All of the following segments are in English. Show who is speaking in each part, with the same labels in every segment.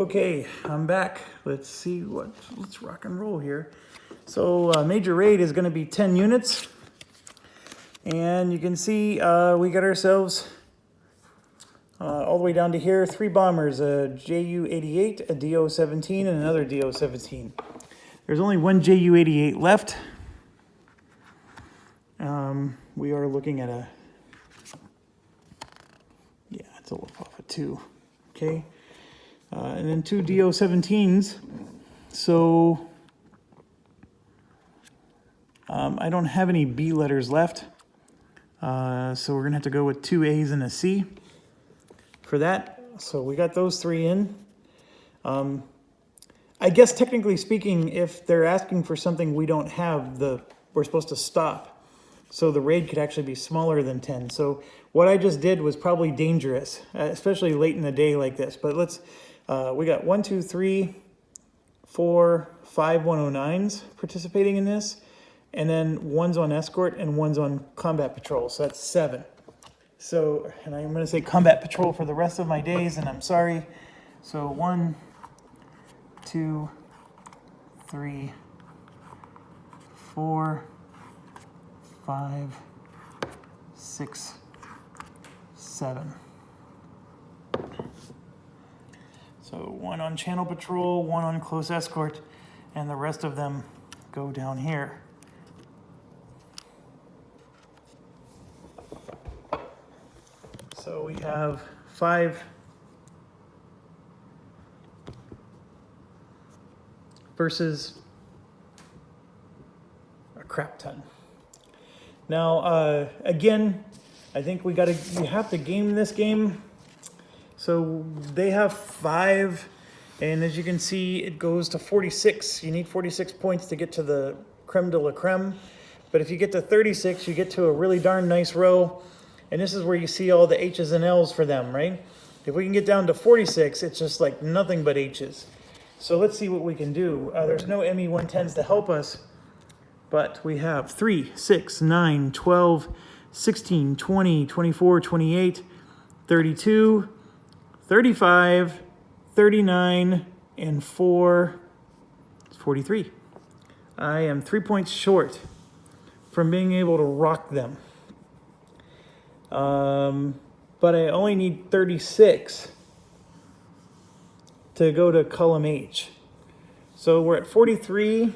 Speaker 1: Okay, I'm back. Let's rock and roll here. So major raid is going to be 10 units. And you can see we got ourselves all the way down to here, 3 bombers, a Ju-88, a Do-17, and another Do-17. There's only one Ju-88 left. We are looking at it's a little off a 2, okay? And then 2 Do-17s. So I don't have any B letters left. So we're gonna have to go with 2 A's and a C for that. So we got those 3 in. I guess technically speaking, if they're asking for something we don't have, we're supposed to stop. So the raid could actually be smaller than 10. So what I just did was probably dangerous, especially late in the day like this. But let's, we got 1, 2, 3, 4, 5 109s participating in this. And then one's on escort and one's on combat patrol. So that's 7. So, and I'm going to say combat patrol for the rest of my days, and I'm sorry. So 1, 2, 3, 4, 5, 6, 7. So 1 on channel patrol, 1 on close escort, and the rest of them go down here. So we have 5 versus a crap ton. Now, again, I think you have to game this game. So they have 5, and as you can see, it goes to 46. You need 46 points to get to the creme de la creme. But if you get to 36, you get to a really darn nice row. And this is where you see all the H's and L's for them, right? If we can get down to 46, it's just like nothing but H's. So let's see what we can do. There's no ME-110s to help us, but we have 3, 6, 9, 12, 16, 20, 24, 28, 32, 35, 39, and 4, 43. I am 3 points short from being able to rock them. But I only need 36 to go to column H. So we're at 43.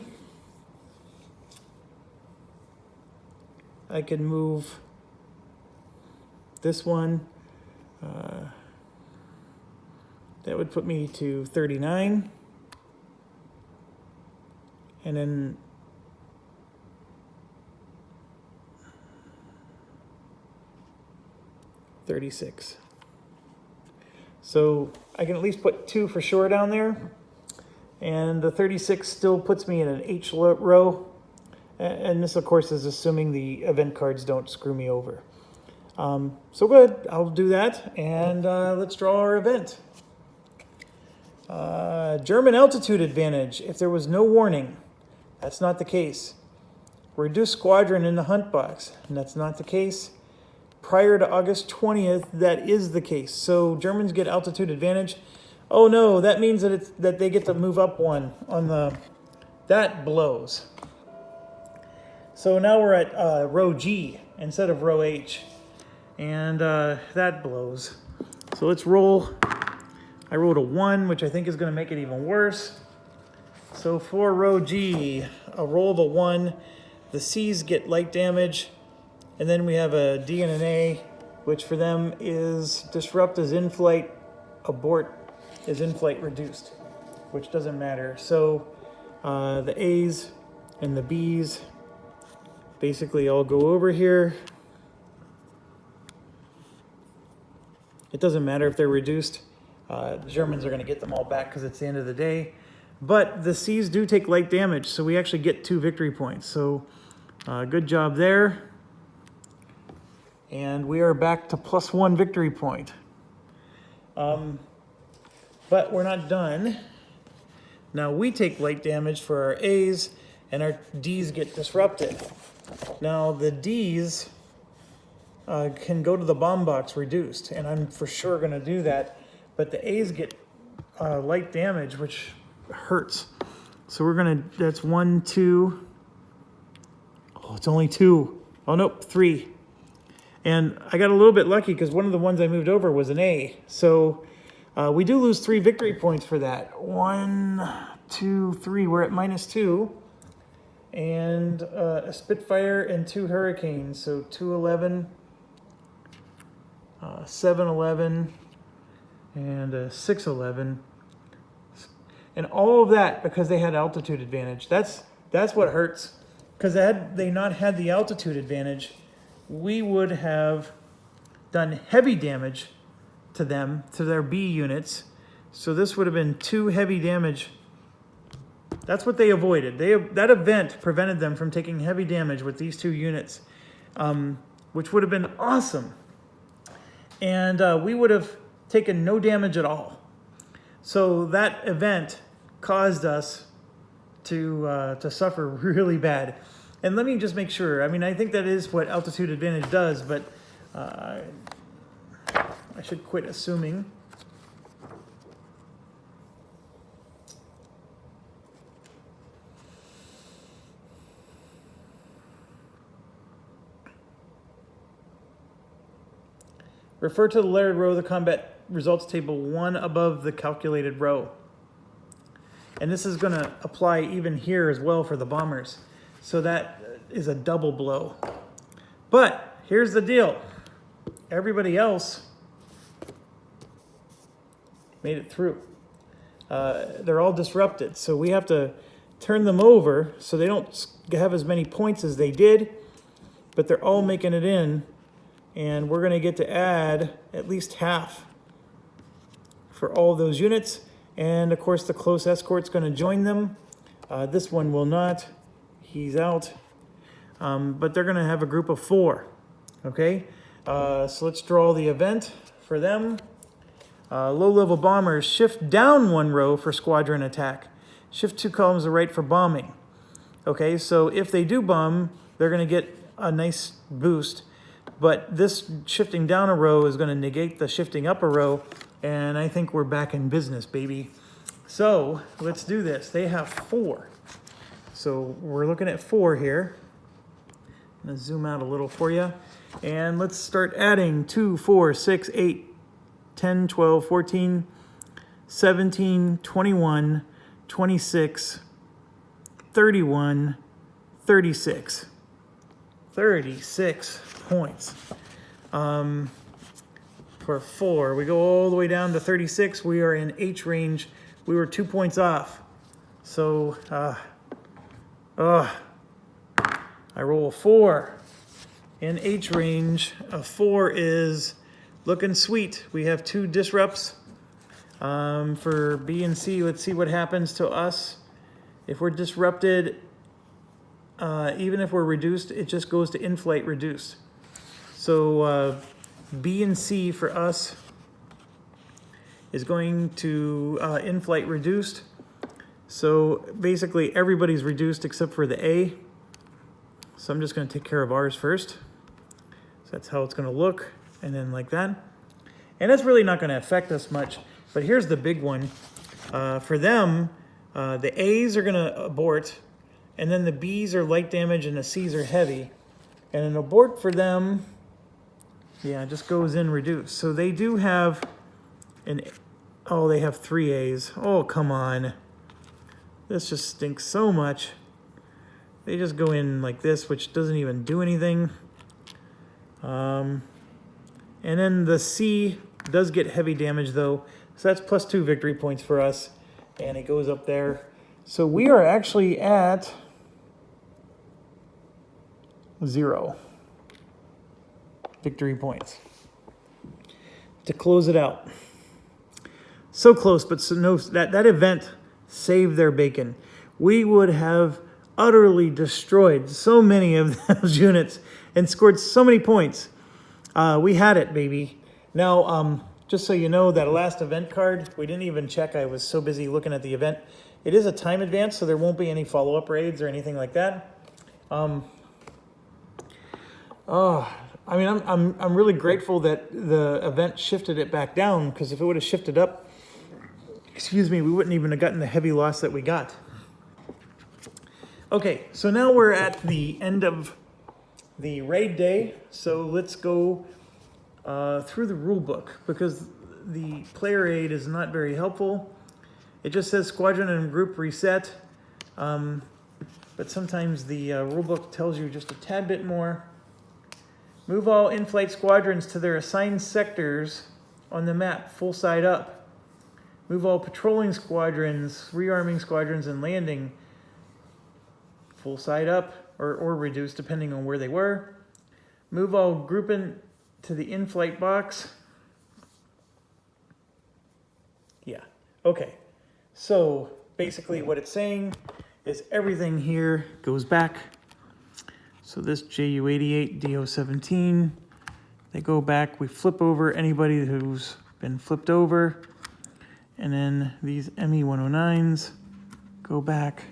Speaker 1: I can move this one. That would put me to 39. And then 36. So I can at least put 2 for sure down there. And the 36 still puts me in an H row. And this, of course, is assuming the event cards don't screw me over. So good, I'll do that. And let's draw our event. German altitude advantage. If there was no warning, that's not the case. Reduced squadron in the hunt box, and that's not the case. Prior to August 20th, that is the case. So Germans get altitude advantage. Oh no, that means that they get to move up 1 on the, that blows. So now we're at row G instead of row H. And that blows. So let's roll. I rolled a 1, which I think is going to make it even worse. So for row G, a roll of a 1. The C's get light damage. And then we have a D and an A, which for them is disrupt is in-flight, abort is in-flight reduced, which doesn't matter. So the A's and the B's basically all go over here. It doesn't matter if they're reduced. The Germans are going to get them all back because it's the end of the day. But the C's do take light damage, so we actually get 2 victory points. So good job there. And we are back to +1 victory point. But we're not done. Now we take light damage for our A's, and our D's get disrupted. Now the D's can go to the bomb box reduced, and I'm for sure going to do that. But the A's get light damage, which hurts. So we're gonna, that's 1, 2. Oh, it's only 2. Oh, nope, 3. And I got a little bit lucky because one of the ones I moved over was an A. So we do lose 3 victory points for that. 1, 2, 3. We're at -2. And a Spitfire and 2 Hurricanes. So 211, 711, and a 611. And all of that because they had altitude advantage. That's what hurts. Because had they not had the altitude advantage, we would have done heavy damage to them, to their B units. So this would have been 2 heavy damage. That's what they avoided. That event prevented them from taking heavy damage with these 2 units, which would have been awesome. And we would have taken no damage at all. So that event caused us to suffer really bad. And let me just make sure. I mean, I think that is what altitude advantage does, but I should quit assuming. Refer to the lettered row of the combat results table 1 above the calculated row. And this is going to apply even here as well for the bombers. So that is a double blow. But here's the deal. Everybody else made it through. They're all disrupted. So we have to turn them over so they don't have as many points as they did. But they're all making it in. And we're going to get to add at least half for all those units. And of course, the close escort's going to join them. This one will not. He's out. But they're going to have a group of 4. Okay? So let's draw the event for them. Low-level bombers, shift down 1 row for squadron attack. Shift 2 columns to right for bombing. Okay, so if they do bomb, they're going to get a nice boost. But this shifting down a row is going to negate the shifting up a row. And I think we're back in business, baby. So let's do this. They have 4. So we're looking at 4 here. I'm going to zoom out a little for you. And let's start adding 2, 4, 6, 8, 10, 12, 14, 17, 21, 26, 31, 36. 36 points. For 4, we go all the way down to 36. We are in H range. We were 2 points off. So, I roll a 4. In H range, a 4 is looking sweet. We have 2 disrupts. For B and C, let's see what happens to us. If we're disrupted, even if we're reduced, it just goes to in-flight reduced. So B and C for us is going to in-flight reduced. So basically everybody's reduced except for the A. So I'm just going to take care of ours first. So that's how it's going to look. And then like that. And that's really not going to affect us much. But here's the big one. For them, the A's are going to abort. And then the B's are light damage and the C's are heavy. And an abort for them, yeah, it just goes in reduced. So they do have they have 3 A's. Oh, come on. This just stinks so much. They just go in like this, which doesn't even do anything. And then the C does get heavy damage though. So that's +2 victory points for us. And it goes up there. So we are actually at 0 victory points to close it out. So close, but so no, that event saved their bacon. We would have utterly destroyed so many of those units and scored so many points. We had it, baby. Now, just so you know, that last event card, we didn't even check. I was so busy looking at the event. It is a time advance, so there won't be any follow-up raids or anything like that. I mean, I'm really grateful that the event shifted it back down, because if it would have shifted up, excuse me, we wouldn't even have gotten the heavy loss that we got. Okay, so now we're at the end of the raid day, so let's go through the rule book, because the player aid is not very helpful. It just says squadron and group reset, but sometimes the rule book tells you just a tad bit more. Move all in-flight squadrons to their assigned sectors on the map, full side up. Move all patrolling squadrons, rearming squadrons, and landing full side up or reduced depending on where they were. Move all grouping to the in-flight box. Yeah, okay. So basically what it's saying is everything here goes back. So this JU88, DO17, they go back. We flip over anybody who's been flipped over. And then these ME109s go back.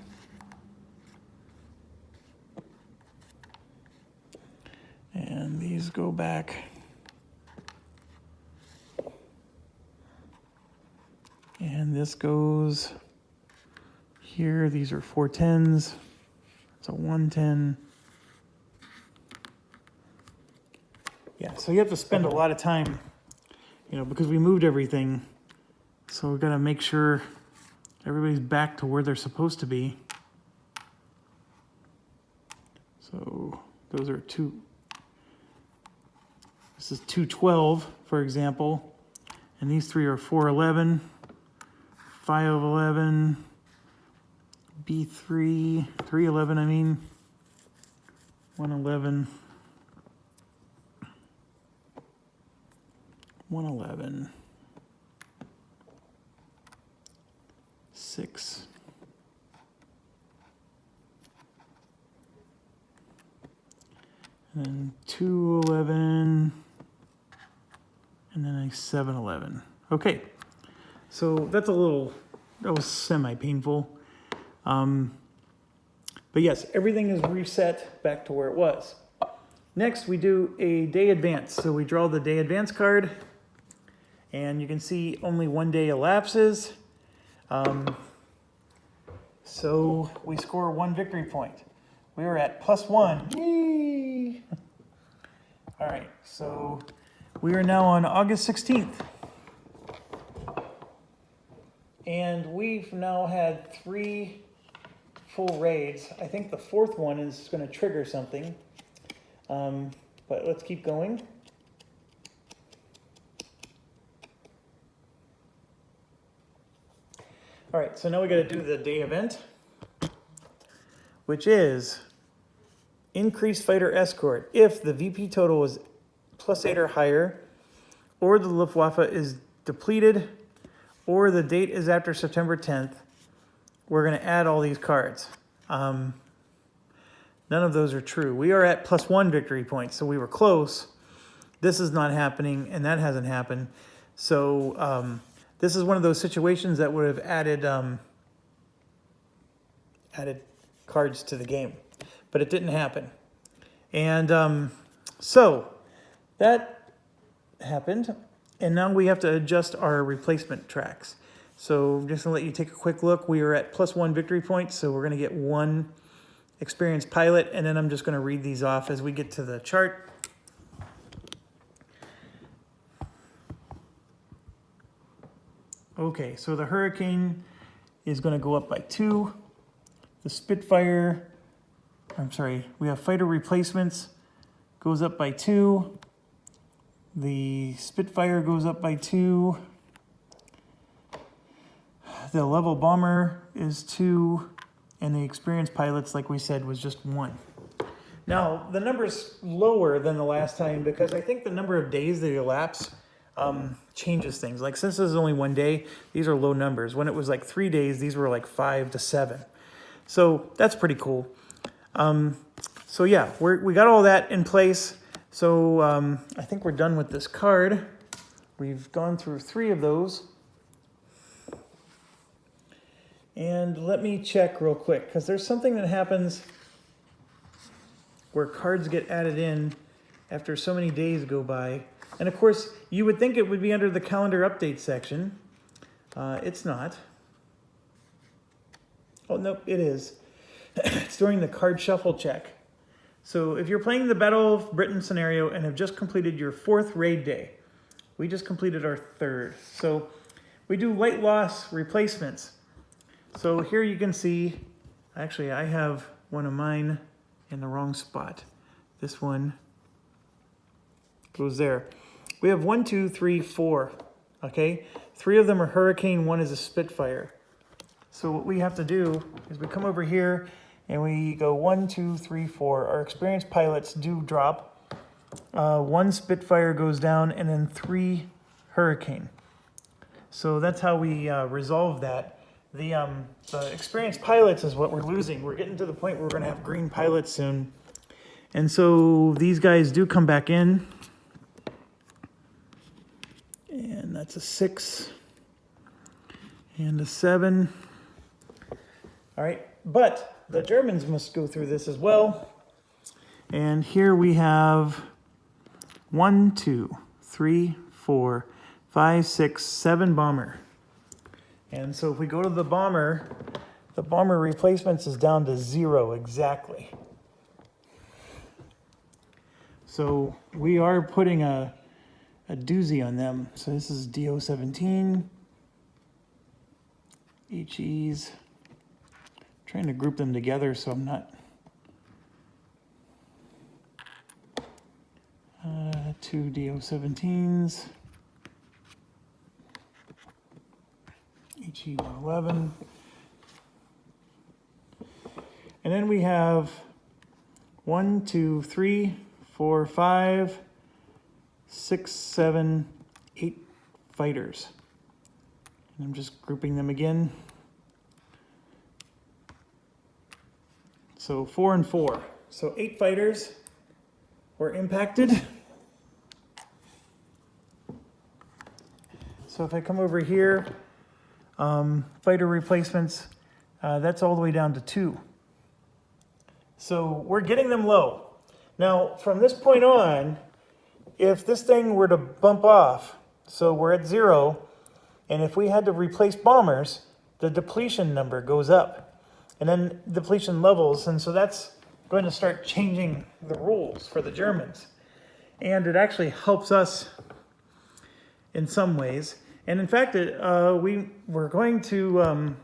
Speaker 1: And these go back. And this goes here. These are 410s. It's a 110. Yeah, so you have to spend a lot of time, you know, because we moved everything. So we've got to make sure everybody's back to where they're supposed to be. So those are this is 212, for example. And these three are 411, 511, B3, 311, I mean, 111. 111, 6, and then 211, and then a 711. Okay, so that's that was semi-painful. But yes, everything is reset back to where it was. Next, we do a day advance. So we draw the day advance card. And you can see only 1 day elapses. So we score 1 victory point. We are at +1. Yay! All right, so we are now on August 16th. And we've now had 3 full raids. I think the 4th one is going to trigger something. But let's keep going. All right, so now we got to do the day event, which is increase fighter escort if the VP total is +8 or higher, or the Luftwaffe is depleted, or the date is after September 10th. We're going to add all these cards. None of those are true. We are at +1 victory points, so we were close. This is not happening, and that hasn't happened. So this is one of those situations that would have added cards to the game, but it didn't happen. And so that happened, and now we have to adjust our replacement tracks. So just to let you take a quick look, we are at +1 victory points, so we're going to get 1 experienced pilot, and then I'm just going to read these off as we get to the chart. Okay, so the Hurricane is going to go up by 2. The Spitfire, we have fighter replacements, goes up by 2. The Spitfire goes up by 2. The Level Bomber is 2. And the experienced pilots, like we said, was just 1. Now, the number's lower than the last time because I think the number of days that elapse changes things. Like since this is only 1 day, these are low numbers. When it was like 3 days, these were like 5 to 7. So that's pretty cool. So yeah, we got all that in place. So I think we're done with this card. We've gone through 3 of those. And let me check real quick, because there's something that happens where cards get added in after so many days go by. And of course, you would think it would be under the calendar update section, It's not. Oh, no, it is. It's during the card shuffle check. So if you're playing the Battle of Britain scenario and have just completed your 4th raid day, we just completed our 3rd. So we do light loss replacements. So here you can see, actually I have one of mine in the wrong spot. This one goes there. We have 1, 2, 3, 4, okay? 3 of them are Hurricane, 1 is a Spitfire. So what we have to do is we come over here and we go 1, 2, 3, 4. Our experienced pilots do drop. 1 Spitfire goes down and then 3 Hurricane. So that's how we resolve that. The experienced pilots is what we're losing. We're getting to the point where we're going to have green pilots soon. And so these guys do come back in. And that's a 6 and a 7. All right, but the Germans must go through this as well. And here we have 1, 2, 3, 4, 5, 6, 7 bomber. And so if we go to the bomber replacements is down to 0 exactly. So we are putting a doozy on them. So this is DO17, HEs. Trying to group them together so I'm not. 2 DO17s. HE111. And then we have 1, 2, 3, 4, 5, 6, 7, 8 fighters. And I'm just grouping them again. So 4 and 4. So 8 fighters were impacted. So if I come over here, fighter replacements, that's all the way down to 2. So we're getting them low. Now, from this point on, if this thing were to bump off, so we're at 0, and if we had to replace bombers, the depletion number goes up. And then depletion levels, and so that's going to start changing the rules for the Germans. And it actually helps us in some ways. And in fact, we're going to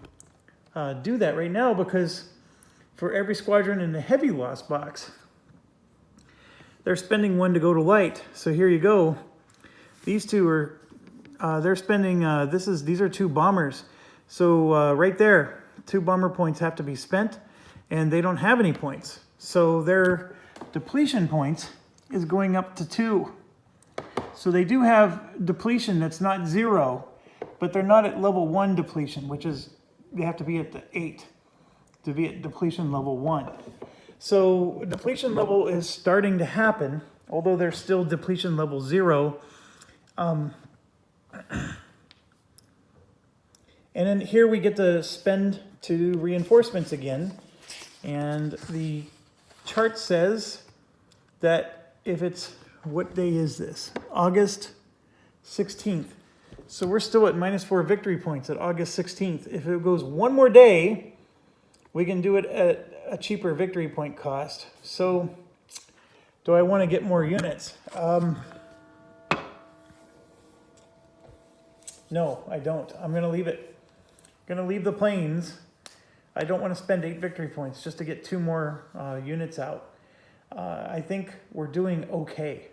Speaker 1: do that right now, because for every squadron in the heavy loss box, they're spending 1 to go to light. So here you go. These two are, they're spending, these are 2 bombers. So right there, 2 bomber points have to be spent, and they don't have any points. So their depletion points is going up to 2. So they do have depletion that's not 0, but they're not at level 1 depletion, which is, they have to be at the 8 to be at depletion level 1. So depletion level is starting to happen, although they're still depletion level 0. And then here we get to spend to reinforcements again. And the chart says that if it's, what day is this? August 16th. So we're still at -4 victory points at August 16th. If it goes 1 more day, we can do it at a cheaper victory point cost. So do I want to get more units? No, I don't. I'm going to leave it. Going to leave the planes. I don't want to spend 8 victory points just to get 2 more units out. I think we're doing okay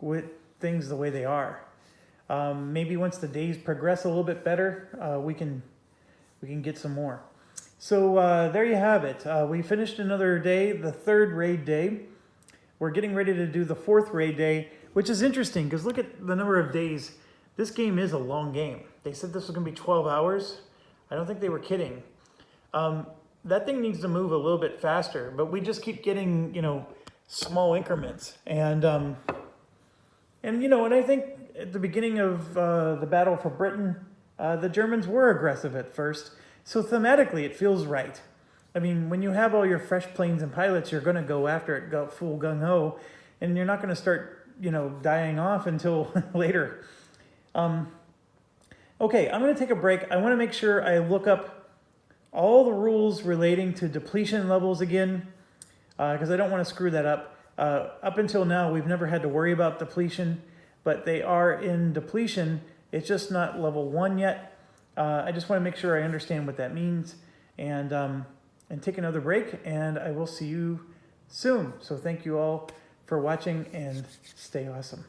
Speaker 1: with things the way they are. Maybe once the days progress a little bit better, we can get some more. So there you have it. We finished another day, the 3rd raid day. We're getting ready to do the 4th raid day, which is interesting because look at the number of days. This game is a long game. They said this was going to be 12 hours. I don't think they were kidding. That thing needs to move a little bit faster, but we just keep getting, small increments. And I think at the beginning of the battle for Britain, the Germans were aggressive at first. So thematically, it feels right. I mean, when you have all your fresh planes and pilots, you're going to go after it, go full gung-ho, and you're not going to start, dying off until later. Okay, I'm going to take a break. I want to make sure I look up all the rules relating to depletion levels again, because I don't want to screw that up. Up until now, we've never had to worry about depletion, but they are in depletion. It's just not level 1 yet. I just want to make sure I understand what that means, and take another break, and I will see you soon. So thank you all for watching, and stay awesome.